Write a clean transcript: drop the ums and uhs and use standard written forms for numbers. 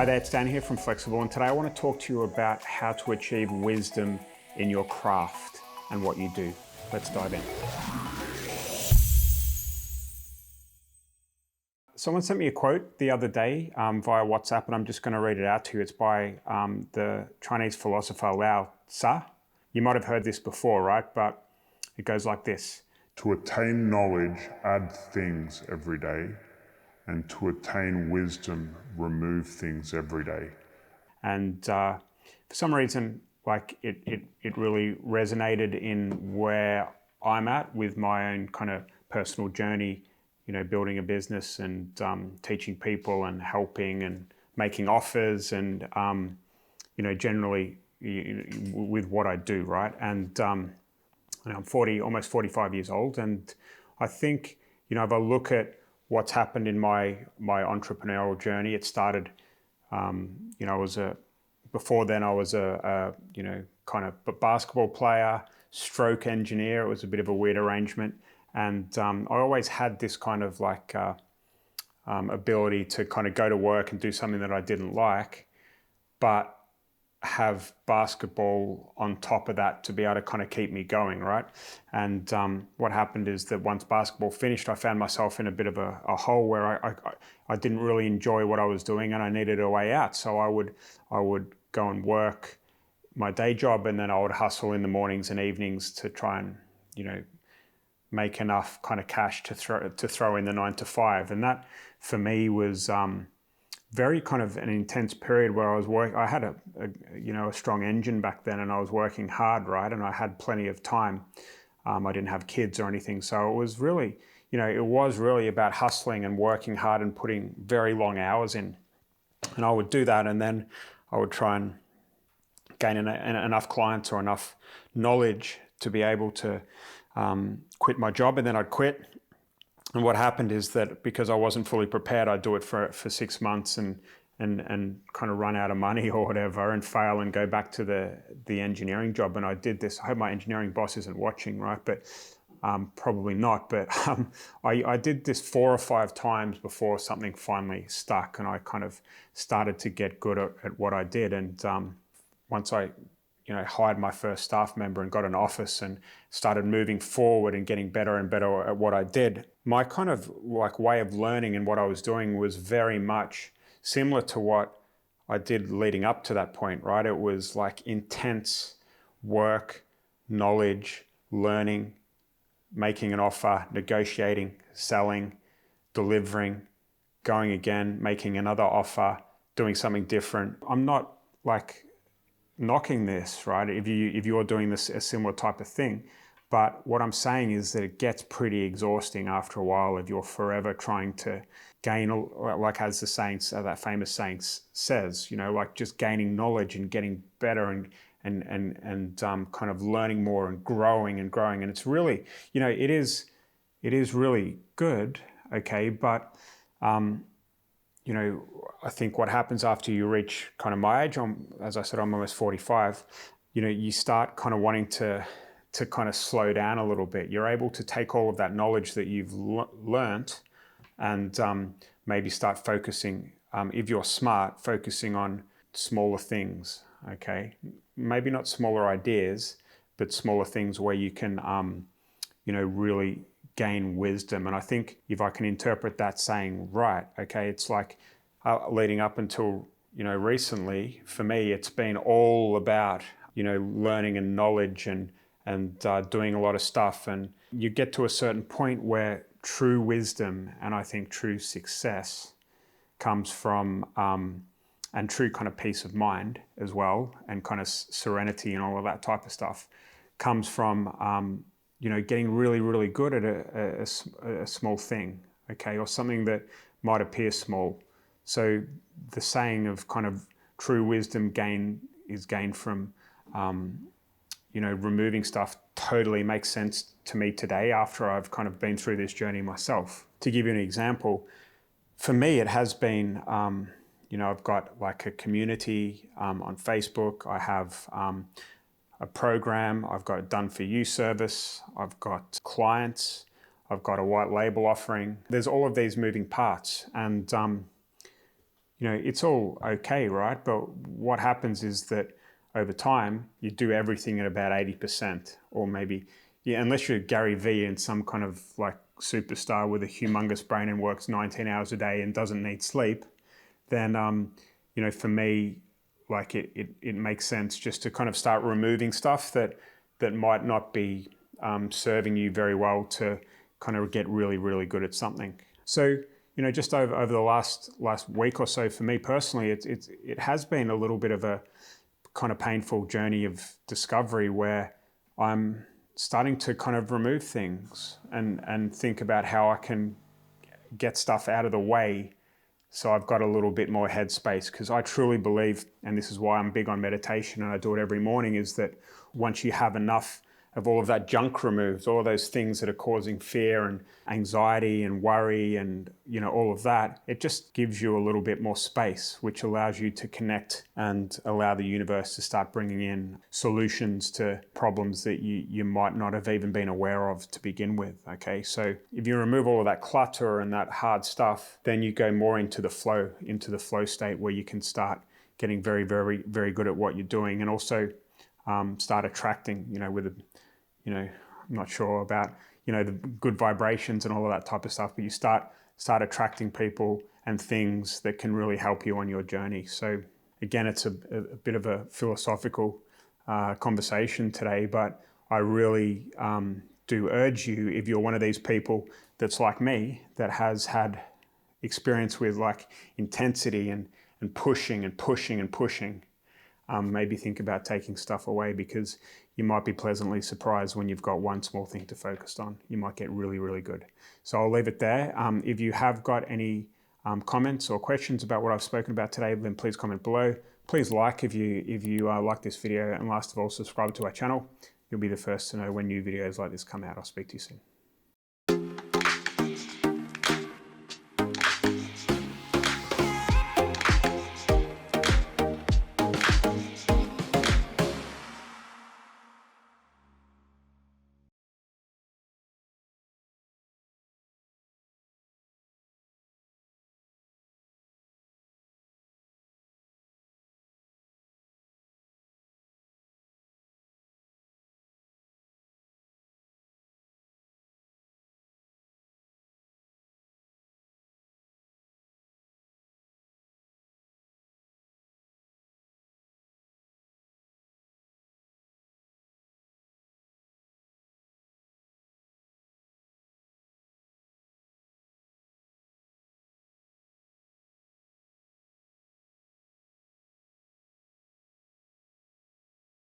Hi there, it's Dan here from Flexxable, and today I want to talk to you about how to achieve wisdom in your craft and what you do. Let's dive in. Someone sent me a quote the other day via WhatsApp, and I'm just going to read it out to you. It's by the Chinese philosopher Lao Tzu. You might have heard this before, right? But it goes like this. To attain knowledge, add things every day, and to attain wisdom, remove things every day. And for some reason, like it really resonated in where I'm at with my own kind of personal journey, you know, building a business and teaching people and helping and making offers and, you know, generally with what I do, right? And I'm almost 45 years old. And I think, you know, if I look at what's happened in my entrepreneurial journey, it started, you know, before then I was a you know, kind of basketball player, stroke engineer. It was a bit of a weird arrangement. And I always had this kind of like ability to kind of go to work and do something that I didn't like, but have basketball on top of that to be able to kind of keep me going, right? And what happened is that once basketball finished, I found myself in a bit of a hole where I didn't really enjoy what I was doing and I needed a way out. So I would go and work my day job, and then I would hustle in the mornings and evenings to try and, you know, make enough kind of cash to throw in the 9 to 5. And that for me was very kind of an intense period where I had a strong engine back then, and I was working hard, right? And I had plenty of time. I didn't have kids or anything. So it was really, you know, it was really about hustling and working hard and putting very long hours in. And I would do that, and then I would try and gain enough clients or enough knowledge to be able to quit my job, and then I'd quit. And what happened is that because I wasn't fully prepared, I'd do it for 6 months and kind of run out of money or whatever and fail and go back to the engineering job. And I did this. I hope my engineering boss isn't watching, right? But probably not. But I did this 4 or 5 times before something finally stuck, and I kind of started to get good at what I did. And once I hired my first staff member and got an office and started moving forward and getting better and better at what I did, my kind of like way of learning and what I was doing was very much similar to what I did leading up to that point, right? It was like intense work, knowledge, learning, making an offer, negotiating, selling, delivering, going again, making another offer, doing something different. I'm not like knocking this, right? If you're doing this a similar type of thing, but what I'm saying is that it gets pretty exhausting after a while if you're forever trying to gain, like as the saying, that famous saying says, you know, like just gaining knowledge and getting better and kind of learning more and growing. And it's really, you know, it is really good, okay, but you know, I think what happens after you reach kind of my age, as I said, I'm almost 45, you know, you start kind of wanting to kind of slow down a little bit. You're able to take all of that knowledge that you've learnt and maybe start focusing, if you're smart, focusing on smaller things, okay? Maybe not smaller ideas, but smaller things where you can, you know, really gain wisdom. And I think if I can interpret that saying right, okay, it's like leading up until, you know, recently, for me, it's been all about, you know, learning and knowledge and doing a lot of stuff. And you get to a certain point where true wisdom and I think true success comes from, and true kind of peace of mind as well, and kind of serenity and all of that type of stuff comes from, you know, getting really, really good at a small thing, okay, or something that might appear small. So the saying of kind of true wisdom is gained from, you know, removing stuff totally makes sense to me today after I've kind of been through this journey myself. To give you an example, for me, it has been, you know, I've got like a community on Facebook. I have a program, I've got a done for you service, I've got clients, I've got a white label offering. There's all of these moving parts. And, it's all okay, right? But what happens is that over time, you do everything at about 80%, or maybe, yeah, unless you're Gary Vee and some kind of like superstar with a humongous brain and works 19 hours a day and doesn't need sleep, then, for me, like it makes sense just to kind of start removing stuff that might not be serving you very well to kind of get really, really good at something. So, just over the last week or so, for me personally, it has been a little bit of a kind of painful journey of discovery where I'm starting to kind of remove things and think about how I can get stuff out of the way so I've got a little bit more headspace, because I truly believe, and this is why I'm big on meditation and I do it every morning, is that once you have enough of all of that junk removed, all of those things that are causing fear and anxiety and worry and all of that, it just gives you a little bit more space, which allows you to connect and allow the universe to start bringing in solutions to problems that you might not have even been aware of to begin with. Okay, so if you remove all of that clutter and that hard stuff, then you go more into the flow state, where you can start getting very, very, very good at what you're doing, and also start attracting, I'm not sure about, the good vibrations and all of that type of stuff, but you start attracting people and things that can really help you on your journey. So again, it's a bit of a philosophical conversation today, but I really do urge you, if you're one of these people that's like me, that has had experience with like intensity and pushing and pushing and pushing, maybe think about taking stuff away, because you might be pleasantly surprised when you've got one small thing to focus on. You might get really, really good. So I'll leave it there. If you have got any comments or questions about what I've spoken about today, then please comment below. Please like if you like this video, and last of all, subscribe to our channel. You'll be the first to know when new videos like this come out. I'll speak to you soon.